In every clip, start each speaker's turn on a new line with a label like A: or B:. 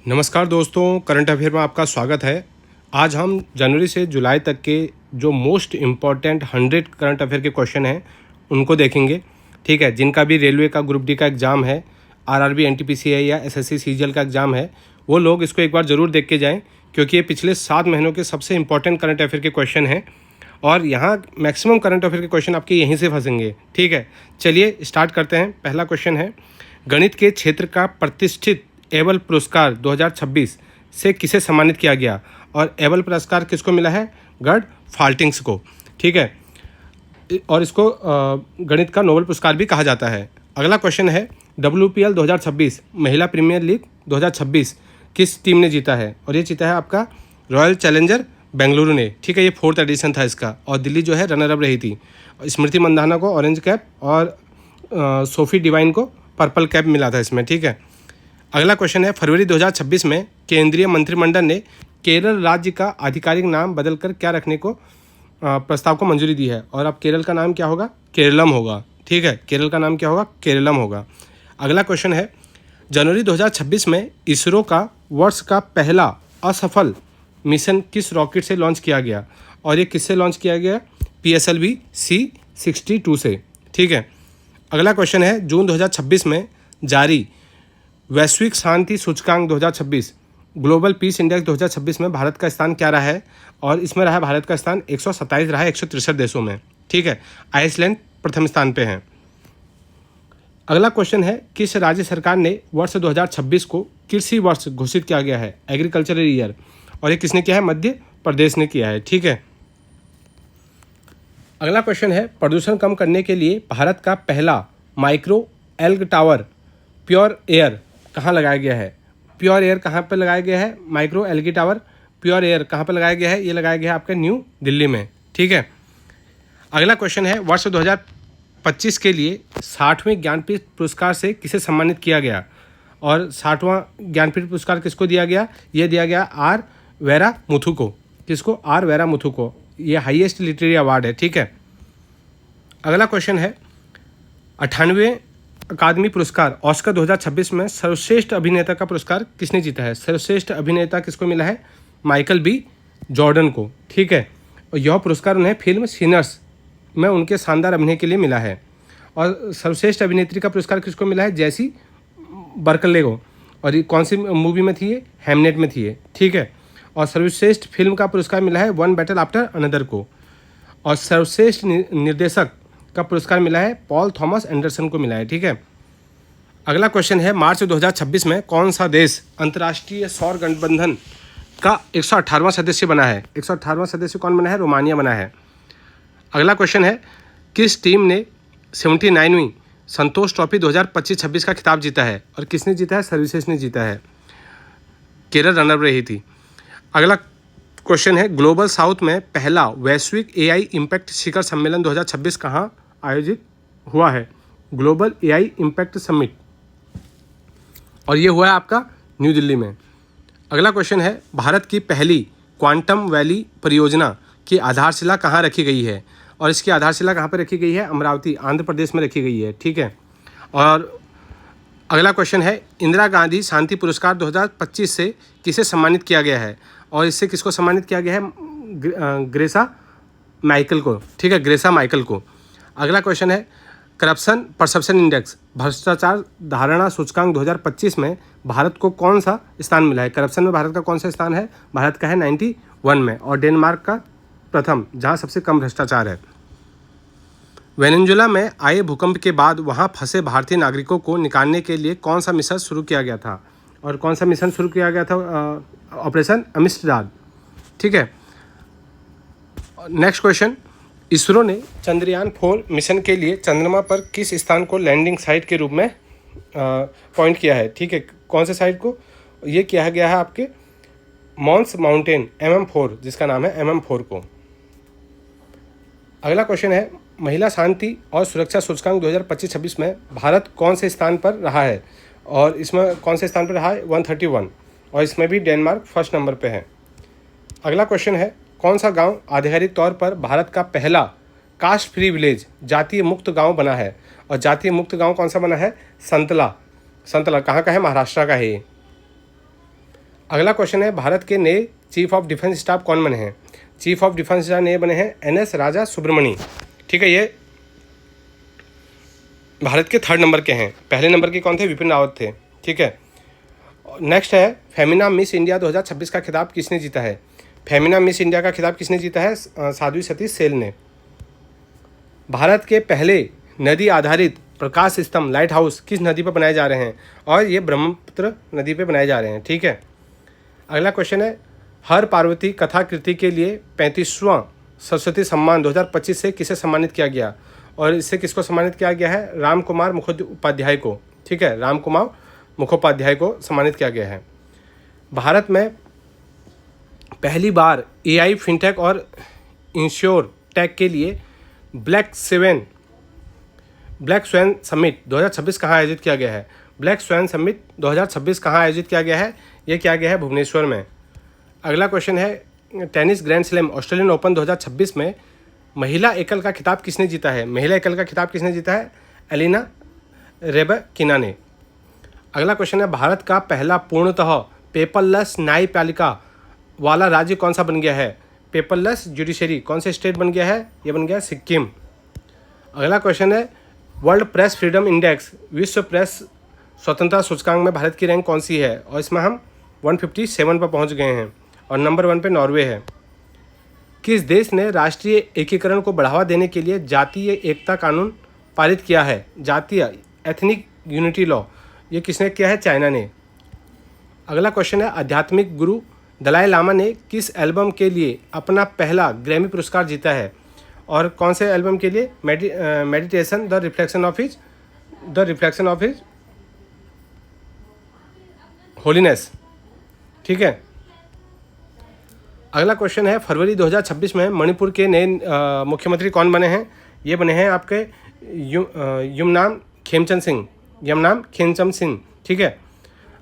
A: नमस्कार दोस्तों, current affair में आपका स्वागत है। आज हम जनवरी से जुलाई तक के जो मोस्ट इम्पॉर्टेंट 100 करंट अफेयर के क्वेश्चन हैं उनको देखेंगे। ठीक है, जिनका भी रेलवे का ग्रुप डी का एग्ज़ाम है, आरआरबी एनटीपीसी है या एसएससी सीजीएल का एग्ज़ाम है, वो लोग इसको एक बार ज़रूर देख के जाएं, क्योंकि ये पिछले 7 महीनों के सबसे इंपॉर्टेंट करंट अफेयर के क्वेश्चन हैं और यहाँ मैक्सिमम करंट अफेयर के क्वेश्चन आपके यहीं से फंसेंगे। ठीक है, चलिए स्टार्ट करते हैं। पहला क्वेश्चन है, गणित के क्षेत्र का प्रतिष्ठित एबल पुरस्कार 2026 से किसे सम्मानित किया गया? और एबल पुरस्कार किसको मिला है? गर्ड फाल्टिंग्स को। ठीक है, और इसको गणित का नोबेल पुरस्कार भी कहा जाता है। अगला क्वेश्चन है, WPL 2026 महिला प्रीमियर लीग 2026 किस टीम ने जीता है? और ये जीता है आपका रॉयल चैलेंजर बेंगलुरु ने। ठीक है, ये 4th एडिशन था इसका और दिल्ली जो है रनर अप रही थी। स्मृति मंदाना को ऑरेंज कैप और सोफी डिवाइन को पर्पल कैप मिला था इसमें। ठीक है, अगला क्वेश्चन है, फरवरी 2026 में केंद्रीय मंत्रिमंडल ने केरल राज्य का आधिकारिक नाम बदलकर क्या रखने को प्रस्ताव को मंजूरी दी है? और अब केरल का नाम क्या होगा? केरलम होगा। ठीक है, केरल का नाम क्या होगा? केरलम होगा। अगला क्वेश्चन है, जनवरी 2026 में इसरो का वर्ष का पहला असफल मिशन किस रॉकेट से लॉन्च किया गया? और ये किससे लॉन्च किया गया? PSLV C62 से। ठीक है, अगला क्वेश्चन है, जून 2026 में जारी वैश्विक शांति सूचकांक 2026 ग्लोबल पीस इंडेक्स 2026 में भारत का स्थान क्या रहा है? और इसमें रहा है भारत का स्थान 127 रहा है 163 देशों में। ठीक है, आइसलैंड प्रथम स्थान पे है। अगला क्वेश्चन है, किस राज्य सरकार ने वर्ष 2026 को कृषि वर्ष घोषित किया गया है? Agricultural year. और ये किसने किया है? मध्य प्रदेश ने किया है। ठीक है, अगला क्वेश्चन है, प्रदूषण कम करने के लिए भारत का पहला माइक्रो एल्ग टावर प्योर एयर कहाँ लगाया गया है? प्योर एयर कहाँ पर लगाया गया है? Micro algae tower pure air कहाँ पर लगाया गया है? ये लगाया गया है आपके न्यू दिल्ली में। ठीक है, अगला क्वेश्चन है, वर्ष 2025 के लिए 60वें ज्ञानपीठ पुरस्कार से किसे सम्मानित किया गया? और 60वां ज्ञानपीठ पुरस्कार किसको दिया गया? ये दिया गया आर वेरा मुथु को। किसको? आर वेरा मुथु को। ये हाईएस्ट लिटरेरी अवार्ड है। ठीक है, अगला क्वेश्चन है, 98वें अकादमी पुरस्कार ऑस्कर 2026 में सर्वश्रेष्ठ अभिनेता का पुरस्कार किसने जीता है? सर्वश्रेष्ठ अभिनेता किसको मिला है? माइकल बी जॉर्डन को। ठीक है, और यह पुरस्कार उन्हें फिल्म सिनर्स में उनके शानदार अभिनय के लिए मिला है। और सर्वश्रेष्ठ अभिनेत्री का पुरस्कार किसको मिला है? जैसी बर्कले को। और ये कौन सी मूवी में थी? ये हेमनेट में थी ये। ठीक है, और सर्वश्रेष्ठ फिल्म का पुरस्कार मिला है वन बैटल आफ्टर अनदर को। और सर्वश्रेष्ठ निर्देशक का पुरस्कार मिला है पॉल थॉमस एंडरसन को मिला है। ठीक है, अगला क्वेश्चन है, मार्च 2026 में कौन सा देश अंतर्राष्ट्रीय सौर गठबंधन का 118वां सदस्य बना है? 118वां सदस्य कौन बना है? रोमानिया बना है। अगला क्वेश्चन है, किस टीम ने 79वीं संतोष ट्रॉफी 2025-26 का खिताब जीता है? और किसने जीता है? सर्विसेज ने जीता है। केरल रनर रही थी। अगला क्वेश्चन है, ग्लोबल साउथ में पहला वैश्विक AI इम्पैक्ट शिखर सम्मेलन 2026 कहाँ आयोजित हुआ है? ग्लोबल AI इम्पैक्ट समिट, और ये हुआ है आपका न्यू दिल्ली में। अगला क्वेश्चन है, भारत की पहली क्वांटम वैली परियोजना की आधारशिला कहाँ रखी गई है? और इसकी आधारशिला कहाँ पर रखी गई है? अमरावती आंध्र प्रदेश में रखी गई है। ठीक है, और अगला क्वेश्चन है, इंदिरा गांधी शांति पुरस्कार 2025 से किसे सम्मानित किया गया है? और इससे किसको सम्मानित किया गया है? ग्रेसा माइकल को। ठीक है, ग्रेसा माइकल को। अगला क्वेश्चन है, करप्शन परसेप्शन इंडेक्स भ्रष्टाचार धारणा सूचकांक 2025 में भारत को कौन सा स्थान मिला है? करप्शन में भारत का कौन सा स्थान है? भारत का है 91 में, और डेनमार्क का प्रथम, जहां सबसे कम भ्रष्टाचार है। वेनेजुएला में आए भूकंप के बाद वहां फंसे भारतीय नागरिकों को निकालने के लिए कौन सा मिशन शुरू किया गया था? और कौन सा मिशन शुरू किया गया था? ऑपरेशन अमिस्टर्ड। ठीक है, नेक्स्ट क्वेश्चन, इसरो ने चंद्रयान 4 मिशन के लिए चंद्रमा पर किस स्थान को लैंडिंग साइट के रूप में पॉइंट किया है? ठीक है, कौन से साइट को? ये किया गया है आपके मॉन्स माउंटेन MM4, जिसका नाम है MM4 को। अगला क्वेश्चन है, महिला शांति और सुरक्षा सूचकांक 2025-26 में भारत कौन से स्थान पर रहा है? और इसमें कौन से स्थान पर रहा है? 131, और इसमें भी डेनमार्क फर्स्ट नंबर पे है। अगला क्वेश्चन है, कौन सा गांव आधिकारिक तौर पर भारत का पहला कास्ट फ्री विलेज जातीय मुक्त गांव बना है? और जातीय मुक्त गांव कौन सा बना है? संतला। संतला कहाँ का है? महाराष्ट्र का है ये। अगला क्वेश्चन है, भारत के नए चीफ ऑफ डिफेंस स्टाफ कौन बने हैं? चीफ ऑफ डिफेंस स्टाफ नए बने हैं NS राजा सुब्रमणी। ठीक है, ये भारत के 3rd नंबर के हैं। पहले नंबर के कौन थे? विपिन रावत थे। ठीक है, नेक्स्ट है, फेमिना मिस इंडिया 2026 का खिताब किसने जीता है? फेमिना मिस इंडिया का खिताब किसने जीता है? साध्वी सतीश सेल ने। भारत के पहले नदी आधारित प्रकाश स्तंभ लाइट हाउस किस नदी पर बनाए जा रहे हैं? और ये ब्रह्मपुत्र नदी पे बनाए जा रहे हैं। ठीक है, अगला क्वेश्चन है, हर पार्वती कथाकृति के लिए 35वां सरस्वती सम्मान 2025 से किसे सम्मानित किया गया? और इससे किसको सम्मानित किया गया है? राम कुमार मुखोपाध्याय को। ठीक है, राम कुमार मुखोपाध्याय को सम्मानित किया गया है। भारत में पहली बार AI फिनटेक और इंश्योर टेक के लिए ब्लैक स्वैन समिट 2026 कहाँ आयोजित किया गया है? ब्लैक स्वैन समिट 2026 कहाँ आयोजित किया गया है? ये किया गया है भुवनेश्वर में। अगला क्वेश्चन है, tennis grand slam Australian open 2026 में महिला एकल का खिताब किसने जीता है? महिला एकल का खिताब किसने जीता है? एलिना रेबकिना ने। अगला क्वेश्चन है, भारत का पहला पूर्णतः पेपरलेस न्यायपालिका वाला राज्य कौन सा बन गया है? पेपरलेस जुडिशरी कौन से स्टेट बन गया है? ये बन गया सिक्किम। अगला क्वेश्चन है, वर्ल्ड प्रेस फ्रीडम इंडेक्स विश्व प्रेस स्वतंत्रता सूचकांक में भारत की रैंक कौन सी है? और इसमें हम 157 पर पहुंच गए हैं और नंबर 1 पे नॉर्वे है। किस देश ने राष्ट्रीय एकीकरण को बढ़ावा देने के लिए जातीय एकता कानून पारित किया है? जातीय एथनिक यूनिटी लॉ, ये किसने किया है? चाइना ने। अगला क्वेश्चन है, आध्यात्मिक गुरु दलाई लामा ने किस एल्बम के लिए अपना पहला ग्रैमी पुरस्कार जीता है? और कौन से एल्बम के लिए? Meditation the reflection of his holiness. ठीक है, अगला क्वेश्चन है, फरवरी 2026 में मणिपुर के नए मुख्यमंत्री कौन बने हैं? ये बने हैं आपके यमनाम खेमचंद सिंह। ठीक है,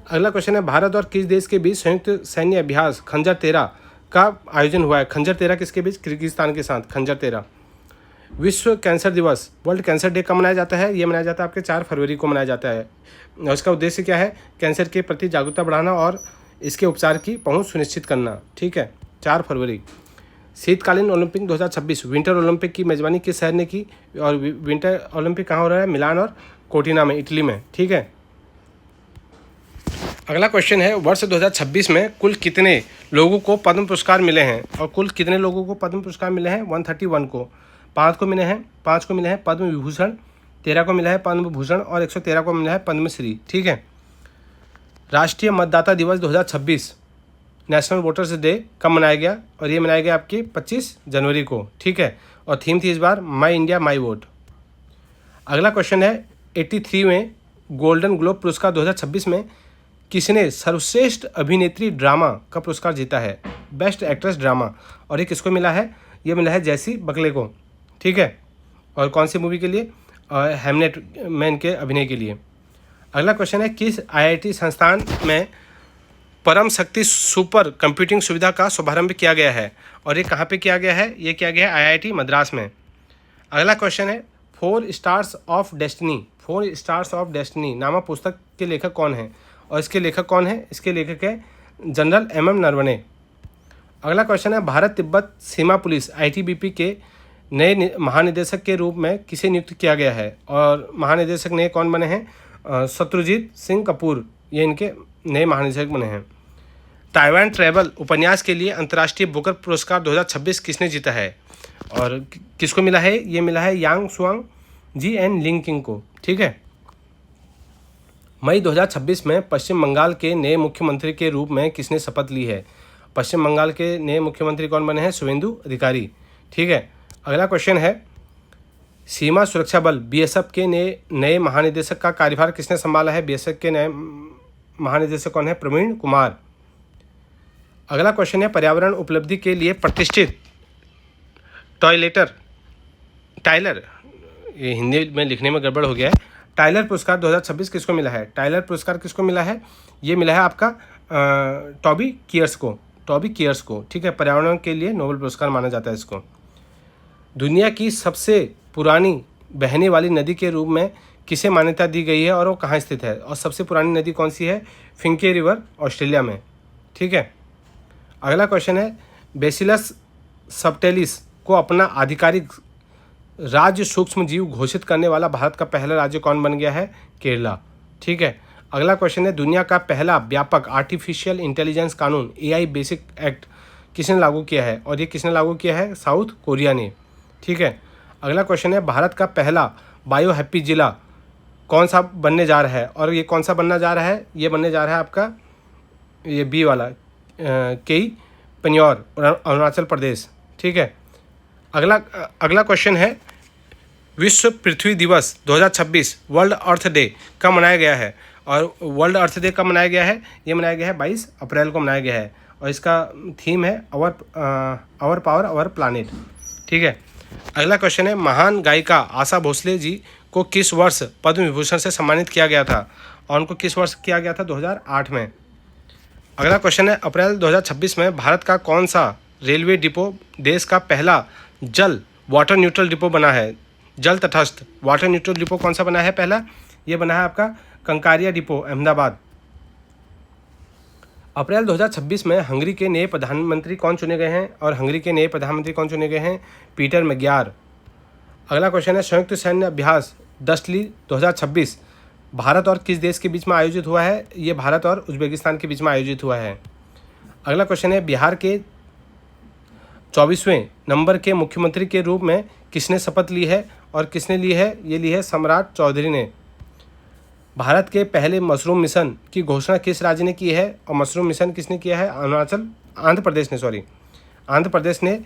A: अगला क्वेश्चन है, भारत और किस देश के बीच संयुक्त सैन्य अभ्यास खंजर 13 का आयोजन हुआ है? खंजर 13 किसके बीच? किर्गिस्तान के साथ खंजर 13। विश्व कैंसर दिवस वर्ल्ड कैंसर डे कब मनाया जाता है? ये मनाया जाता है आपके 4 फरवरी को मनाया जाता है। और इसका उद्देश्य क्या है? कैंसर के प्रति जागरूकता बढ़ाना और इसके उपचार की पहुंच सुनिश्चित करना। ठीक है, 4 फरवरी। शीतकालीन ओलंपिक 2026 विंटर ओलंपिक की मेजबानी किस शहर ने की? और विंटर ओलंपिक कहाँ हो रहा है? मिलान और कोर्टिना में, इटली में। ठीक है, अगला क्वेश्चन है, वर्ष 2026 में कुल कितने लोगों को पद्म पुरस्कार मिले हैं? और कुल कितने लोगों को पद्म पुरस्कार मिले हैं? 131 को। 5 को मिले हैं पद्म विभूषण, 13 को मिला है पद्म भूषण और 113 को मिला है पद्मश्री। ठीक है, राष्ट्रीय मतदाता दिवस 2026 नेशनल वोटर्स डे कब मनाया गया? और ये मनाया गया आपकी 25 जनवरी को। ठीक है, और थीम थी इस बार माई इंडिया माई वोट। अगला क्वेश्चन है, 83वें गोल्डन ग्लोब पुरस्कार 2026 में किसने सर्वश्रेष्ठ अभिनेत्री ड्रामा का पुरस्कार जीता है? Best actress drama. और ये किसको मिला है? ये मिला है जैसी बकले को। ठीक है, और कौन सी मूवी के लिए? हेमनेट में इनके अभिनय के लिए। अगला क्वेश्चन है, किस IIT संस्थान में परम शक्ति सुपर कंप्यूटिंग सुविधा का शुभारंभ किया गया है? और ये कहाँ पे किया गया है? ये किया गया है IIT मद्रास में। अगला क्वेश्चन है, 4 स्टार्स ऑफ डेस्टिनी नामक पुस्तक के लेखक कौन है? और इसके लेखक कौन है? इसके लेखक है जनरल MM नरवणे। अगला क्वेश्चन है, भारत तिब्बत सीमा पुलिस ITBP के नए महानिदेशक के रूप में किसे नियुक्त किया गया है? और महानिदेशक नए कौन बने हैं? शत्रुजीत सिंह कपूर, ये इनके नए महानिदेशक बने हैं। ताइवान ट्रैवल उपन्यास के लिए अंतर्राष्ट्रीय बुकर पुरस्कार 2026 किसने जीता है? और किसको मिला है? ये मिला है यांग सुआंग जी एन लिंकिंग को। ठीक है, मई 2026 में पश्चिम बंगाल के नए मुख्यमंत्री के रूप में किसने शपथ ली है? पश्चिम बंगाल के नए मुख्यमंत्री कौन बने हैं? शुवेंदु अधिकारी। ठीक है, अगला क्वेश्चन है, सीमा सुरक्षा बल BSF के नए महानिदेशक का कार्यभार किसने संभाला है? BSF के नए महानिदेशक कौन है? प्रवीण कुमार। अगला क्वेश्चन है, पर्यावरण उपलब्धि के लिए प्रतिष्ठित टाइलर, ये हिंदी में लिखने में गड़बड़ हो गया है, टाइलर पुरस्कार 2026 किसको मिला है? टाइलर पुरस्कार किसको मिला है? ये मिला है आपका टॉबी कियर्स को। ठीक है, पर्यावरण के लिए नोबेल पुरस्कार माना जाता है इसको। दुनिया की सबसे पुरानी बहने वाली नदी के रूप में किसे मान्यता दी गई है और वो कहाँ स्थित है? और सबसे पुरानी नदी कौन सी है? फिंके रिवर ऑस्ट्रेलिया में। ठीक है। अगला क्वेश्चन है बेसिलस सबटिलिस को अपना आधिकारिक राज्य सूक्ष्म जीव घोषित करने वाला भारत का पहला राज्य कौन बन गया है? केरला। ठीक है। अगला क्वेश्चन है दुनिया का पहला व्यापक आर्टिफिशियल इंटेलिजेंस कानून एआई बेसिक एक्ट किसने लागू किया है? और ये किसने लागू किया है? साउथ कोरिया ने। ठीक है। अगला क्वेश्चन है भारत का पहला बायो हैप्पी जिला कौन सा बनने जा रहा है? और ये कौन सा बनना जा रहा है? ये बनने जा रहा है आपका ये बी वाला केई पन्योर अरुणाचल प्रदेश। ठीक है। अगला क्वेश्चन है विश्व पृथ्वी दिवस 2026 वर्ल्ड अर्थ डे कब मनाया गया है? और वर्ल्ड अर्थ डे कब मनाया गया है? ये मनाया गया है 22 अप्रैल को मनाया गया है और इसका थीम है आवर पावर आवर प्लानिट। ठीक है। अगला क्वेश्चन है महान गायिका आशा भोसले जी को किस वर्ष पद्म विभूषण से सम्मानित किया गया था? और उनको किस वर्ष किया गया था? 2008 में। अगला क्वेश्चन है अप्रैल 2026 में भारत का कौन सा रेलवे डिपो देश का पहला जल वाटर न्यूट्रल डिपो बना है? जल तटस्थ वाटर न्यूट्रल डिपो कौन सा बना है पहला? ये बना है आपका कंकारिया डिपो अहमदाबाद। अप्रैल 2026 में हंगरी के नए प्रधानमंत्री कौन चुने गए हैं? और हंगरी के नए प्रधानमंत्री कौन चुने गए हैं? Peter Magyar. अगला क्वेश्चन है संयुक्त सैन्य अभ्यास दशली 2026 भारत और किस देश के बीच में आयोजित हुआ है? ये भारत और उज्बेकिस्तान के बीच में आयोजित हुआ है। अगला क्वेश्चन है बिहार के 24वें नंबर के मुख्यमंत्री के रूप में किसने शपथ ली है? और किसने ली है? ये ली है सम्राट चौधरी ने। भारत के पहले मशरूम मिशन की घोषणा किस राज्य ने की है? और मशरूम मिशन किसने किया है? आंध्र प्रदेश ने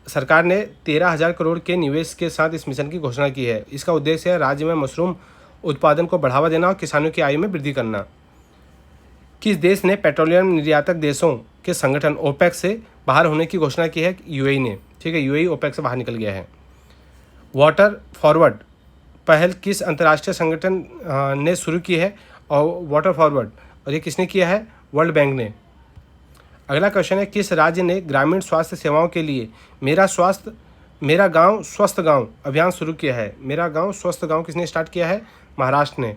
A: सरकार ने 13,000 करोड़ के निवेश के साथ इस मिशन की घोषणा की है। इसका उद्देश्य है राज्य में मशरूम उत्पादन को बढ़ावा देना और किसानों की आय में वृद्धि करना। किस देश ने पेट्रोलियम निर्यातक देशों के संगठन ओपेक से बाहर होने की घोषणा की है? यूएई ने। ठीक है। यूएई ओपेक से बाहर निकल गया है। वाटर फॉरवर्ड पहल किस अंतर्राष्ट्रीय संगठन ने शुरू की है? और वाटर फॉरवर्ड और ये किसने किया है? वर्ल्ड बैंक ने। अगला क्वेश्चन है किस राज्य ने ग्रामीण स्वास्थ्य सेवाओं के लिए मेरा गांव स्वस्थ गांव अभियान शुरू किया है? मेरा गांव स्वस्थ गांव किसने स्टार्ट किया है? महाराष्ट्र ने।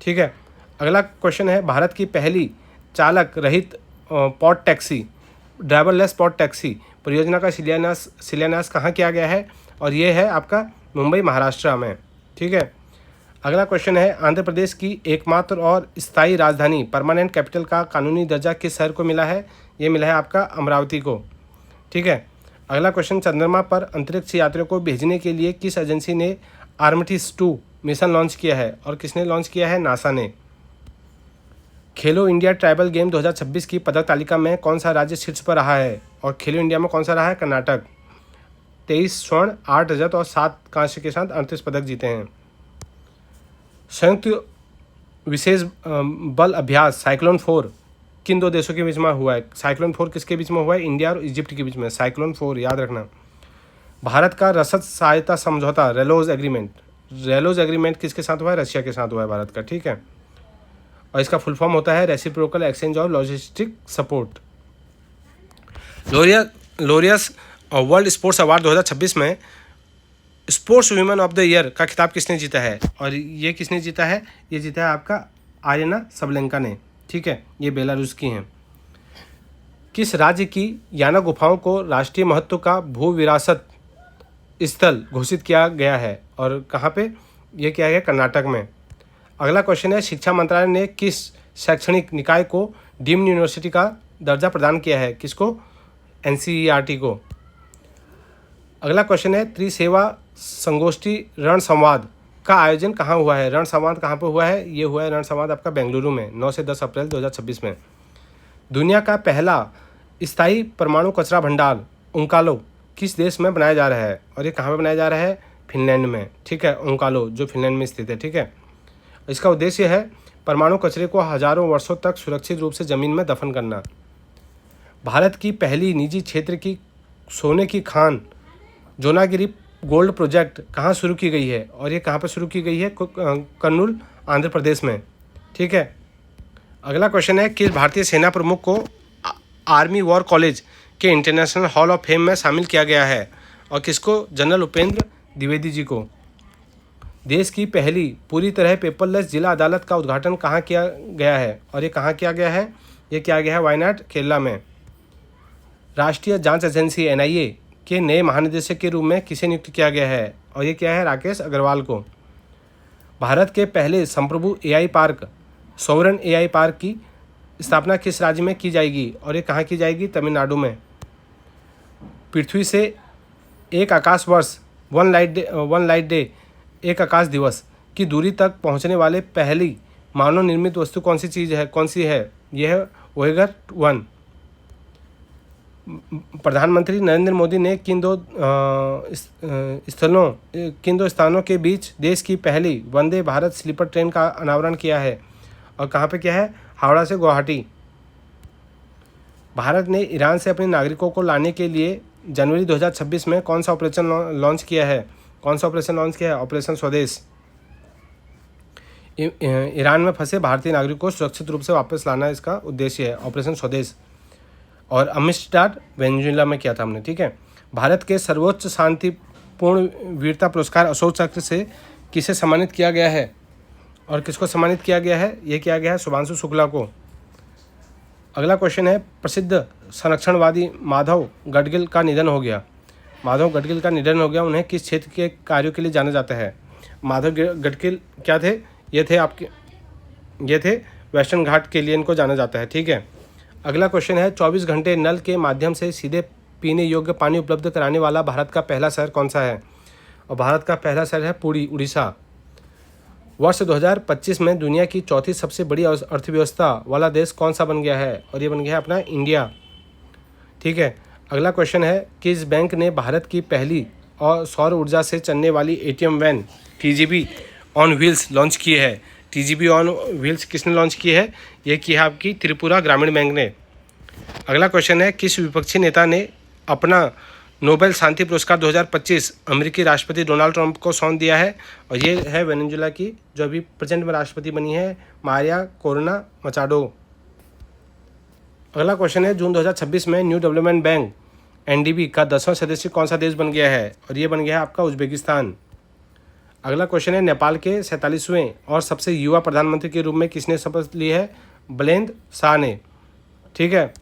A: ठीक है। अगला क्वेश्चन है भारत की पहली चालक रहित pod taxi driverless pod taxi परियोजना का शिलान्यास कहाँ किया गया है? और ये है आपका मुंबई महाराष्ट्र में। ठीक है। अगला क्वेश्चन है आंध्र प्रदेश की एकमात्र और स्थायी राजधानी परमानेंट कैपिटल का कानूनी दर्जा किस शहर को मिला है? ये मिला है आपका अमरावती को। ठीक है। अगला क्वेश्चन चंद्रमा पर अंतरिक्ष यात्रियों को भेजने के लिए किस एजेंसी ने आर्टेमिस 2 मिशन लॉन्च किया है? और किसने लॉन्च किया है? नासा ने। खेलो इंडिया ट्राइबल गेम 2026 की पदक तालिका में कौन सा राज्य शीर्ष पर रहा है? और खेलो इंडिया में कौन सा रहा है? कर्नाटक। 23 स्वर्ण 8 रजत और 7 कांस्य के साथ 38 पदक जीते हैं। संयुक्त विशेष बल अभ्यास साइक्लोन 4 किन दो देशों के बीच में हुआ है? साइक्लोन 4 किसके बीच में हुआ है? इंडिया और इजिप्ट के बीच में। साइक्लोन 4 याद रखना। भारत का रसद सहायता समझौता रेलोज एग्रीमेंट किसके साथ हुआ है? रशिया के साथ हुआ है भारत का। ठीक है। और इसका फुल फॉर्म होता है reciprocal exchange of logistic support. Laureus world sports award 2026 में sports women of the year का खिताब किसने जीता है? और ये किसने जीता है? ये जीता है आपका आर्यना सबलेंका ने। ठीक है। ये बेलारूस की हैं। किस राज्य की याना गुफाओं को राष्ट्रीय महत्व का भू विरासत स्थल घोषित किया गया है? और कहाँ पे ये किया गया? कर्नाटक में। अगला क्वेश्चन है शिक्षा मंत्रालय ने किस शैक्षणिक निकाय को डीम्ड यूनिवर्सिटी का दर्जा प्रदान किया है? किसको? एनसीईआरटी को। अगला क्वेश्चन है त्रिसेवा संगोष्ठी रण संवाद का आयोजन कहाँ हुआ है? रण संवाद कहाँ पर हुआ है? ये हुआ है रण संवाद आपका बेंगलुरु में 9 से 10 अप्रैल 2026 में। दुनिया का पहला स्थायी परमाणु कचरा भंडार ओंकालो किस देश में बनाया जा रहा है? और ये कहाँ पर बनाया जा रहा है? फिनलैंड में। ठीक है। ओंकालो जो फिनलैंड में स्थित है। ठीक है। इसका उद्देश्य है परमाणु कचरे को हजारों वर्षों तक सुरक्षित रूप से ज़मीन में दफन करना। भारत की पहली निजी क्षेत्र की सोने की खान जोनागिरी गोल्ड प्रोजेक्ट कहाँ शुरू की गई है? और ये कहाँ पर शुरू की गई है? कर्नूल आंध्र प्रदेश में। ठीक है। अगला क्वेश्चन है किस भारतीय सेना प्रमुख को आर्मी वॉर कॉलेज के इंटरनेशनल हॉल ऑफ फेम में शामिल किया गया है? और किसको? जनरल उपेंद्र द्विवेदी जी को। देश की पहली पूरी तरह पेपरलेस जिला अदालत का उद्घाटन कहाँ किया गया है? और ये कहाँ किया गया है? ये किया गया है वायनाड केरला में। राष्ट्रीय जांच एजेंसी NIA के नए महानिदेशक के रूप में किसे नियुक्त किया गया है, और ये क्या है, राकेश अग्रवाल को। भारत के पहले संप्रभु AI park sovereign AI park की स्थापना किस राज्य में की जाएगी, और ये कहाँ की जाएगी, तमिलनाडु में। पृथ्वी से एक आकाश वर्ष वन लाइट डे एक आकाश दिवस की दूरी तक पहुंचने वाले पहली मानव निर्मित वस्तु कौन सी है, यह है वोयेगर 1। प्रधानमंत्री नरेंद्र मोदी ने किन दो स्थानों के बीच देश की पहली वंदे भारत स्लीपर ट्रेन का अनावरण किया है, और कहाँ पे किया है, हावड़ा से गुवाहाटी। भारत ने ईरान से अपने नागरिकों को लाने के लिए जनवरी 2026 में कौन सा ऑपरेशन लॉन्च किया है, ऑपरेशन स्वदेश। ईरान में फंसे भारतीय नागरिकों को सुरक्षित रूप से वापस लाना इसका उद्देश्य है, ऑपरेशन स्वदेश। और अमिस्टाड वेनेजुएला में किया था हमने, ठीक है। भारत के सर्वोच्च शांतिपूर्ण वीरता पुरस्कार अशोक चक्र से किसे सम्मानित किया गया है, और किसको सम्मानित किया गया है, ये किया गया है शुभांशु शुक्ला को। अगला क्वेश्चन है, प्रसिद्ध संरक्षणवादी माधव गडगिल का निधन हो गया। उन्हें किस क्षेत्र के कार्यों के लिए जाना जाता है। माधव गडगिल क्या थे, ये थे वेस्टर्न घाट के लिए इनको जाना जाता है, ठीक है। अगला क्वेश्चन है, 24 घंटे नल के माध्यम से सीधे पीने योग्य पानी उपलब्ध कराने वाला भारत का पहला शहर कौन सा है, और भारत का पहला शहर है पुरी, उड़ीसा। वर्ष 2025 में दुनिया की चौथी सबसे बड़ी अर्थव्यवस्था वाला देश कौन सा बन गया है, और ये बन गया है अपना इंडिया, ठीक है। अगला क्वेश्चन है, किस बैंक ने भारत की पहली और सौर ऊर्जा से चलने वाली ATM van TGV on wheels launch की है। TGV ऑन व्हील्स किसने लॉन्च की है, ये की है आपकी त्रिपुरा ग्रामीण बैंक ने। अगला क्वेश्चन है, किस विपक्षी नेता ने अपना नोबेल शांति पुरस्कार 2025 अमेरिकी राष्ट्रपति डोनाल्ड ट्रंप को सौंप दिया है, और ये है वेनेजुएला की जो अभी प्रेजेंट में राष्ट्रपति बनी है, मारिया कोरोना मचाडो। अगला क्वेश्चन है, जून 2026 में न्यू डेवलपमेंट बैंक NDB का 10वां सदस्य कौन सा देश बन गया है, और ये बन गया है आपका उज्बेकिस्तान। अगला क्वेश्चन है, नेपाल के 47वें और सबसे युवा प्रधानमंत्री के रूप में किसने शपथ ली है, बलेंद्र शाह ने, ठीक है।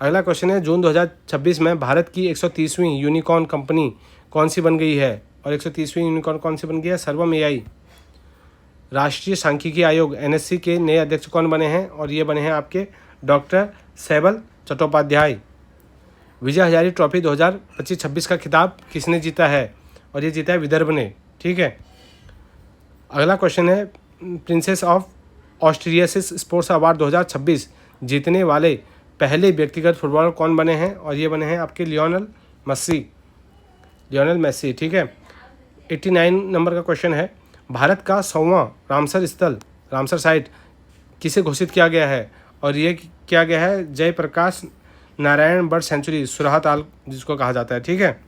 A: अगला क्वेश्चन है, जून 2026 में भारत की 130वीं यूनिकॉर्न कंपनी कौन सी बन गई है, और 130वीं यूनिकॉर्न कौन सी बन गई है, सर्वम AI। राष्ट्रीय सांख्यिकी आयोग NSC के नए अध्यक्ष कौन बने हैं, और ये बने हैं आपके डॉक्टर सैबल चट्टोपाध्याय। विजय हजारे ट्रॉफी 2025-26 का खिताब किसने जीता है, और ये जीता है विदर्भ ने, ठीक है। अगला क्वेश्चन है, प्रिंसेस ऑफ ऑस्ट्रियासिस स्पोर्ट्स अवार्ड 2026 जीतने वाले पहले व्यक्तिगत फुटबॉलर कौन बने हैं, और ये बने हैं आपके लियोनेल मेस्सी, ठीक है। 89 नंबर का क्वेश्चन है, भारत का 100वां रामसर साइट किसे घोषित किया गया है, और ये किया गया है जयप्रकाश नारायण बर्ड सेंचुरी सुरहाताल जिसको कहा जाता है, ठीक है।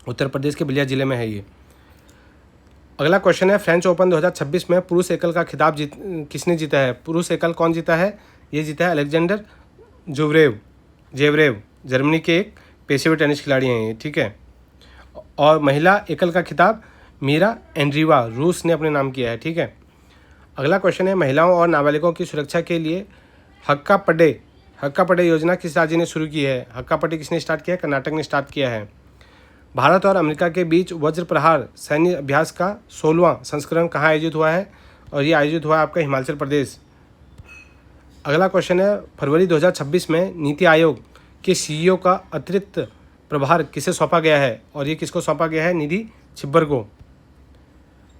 A: उत्तर प्रदेश के बलिया जिले में है ये। अगला क्वेश्चन है, फ्रेंच ओपन 2026 में पुरुष एकल का खिताब किसने जीता है, पुरुष एकल कौन जीता है, ये जीता है अलेक्जेंडर जेवरेव, जर्मनी के एक पेशेवर टेनिस खिलाड़ी हैं ये, ठीक है। और महिला एकल का खिताब मीरा एंड्रीवा रूस ने अपने नाम किया है, ठीक है। अगला क्वेश्चन है, महिलाओं और नाबालिगों की सुरक्षा के लिए हक्का पडे योजना किस राज्य ने शुरू की है, हक्का पडे किसने स्टार्ट किया है, कर्नाटक ने स्टार्ट किया है। भारत और अमेरिका के बीच वज्र प्रहार सैन्य अभ्यास का 16वां संस्करण कहाँ आयोजित हुआ है, और ये आयोजित हुआ है आपका हिमाचल प्रदेश। अगला क्वेश्चन है, फरवरी 2026 में नीति आयोग के CEO का अतिरिक्त प्रभार किसे सौंपा गया है, और ये किसको सौंपा गया है, निधि छिब्बर को।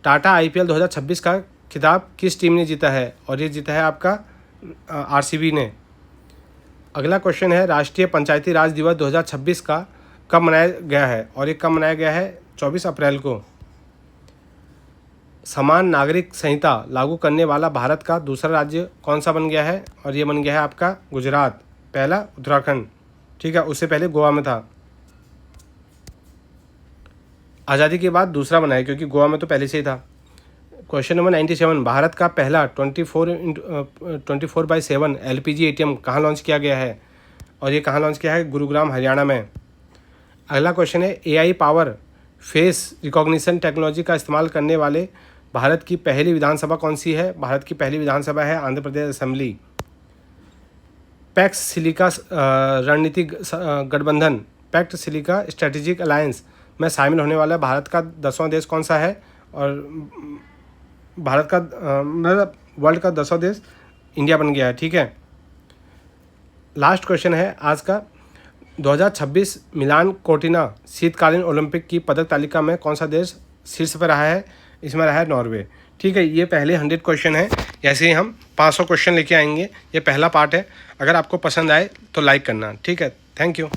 A: टाटा IPL 2026 का खिताब किस टीम ने जीता है, और ये जीता है आपका RCB ने। अगला क्वेश्चन है, राष्ट्रीय पंचायती राज दिवस 2026 का कब मनाया गया है, और ये कब मनाया गया है, 24 अप्रैल को। समान नागरिक संहिता लागू करने वाला भारत का दूसरा राज्य कौन सा बन गया है, और ये बन गया है आपका गुजरात, पहला उत्तराखंड, ठीक है, उससे पहले गोवा में था। आज़ादी के बाद दूसरा बना है, क्योंकि गोवा में तो पहले से ही था। क्वेश्चन नंबर 97, भारत का पहला 24/7 LPG ATM कहाँ लॉन्च किया गया है, और ये कहाँ लॉन्च किया है, गुरुग्राम हरियाणा में। अगला क्वेश्चन है, AI power face recognition technology का इस्तेमाल करने वाले भारत की पहली विधानसभा कौन सी है, भारत की पहली विधानसभा है Andhra Pradesh assembly. PACS silica रणनीतिक गठबंधन, पैक्ट सिलिका स्ट्रेटेजिक अलायंस में शामिल होने वाला भारत का 10वां देश कौन सा है? और भारत का मतलब वर्ल्ड का 10वां देश इंडिया बन गया है। ठीक है, लास्ट क्वेश्चन है आज का। 2026 मिलान कोर्टिना शीतकालीन ओलंपिक की पदक तालिका में कौन सा देश शीर्ष पर रहा है? इसमें रहा है नॉर्वे। ठीक है, ये पहले 100 क्वेश्चन है, ऐसे ही हम 500 क्वेश्चन लेके आएंगे। ये पहला पार्ट है। अगर आपको पसंद आए तो लाइक करना। ठीक है, थैंक यू।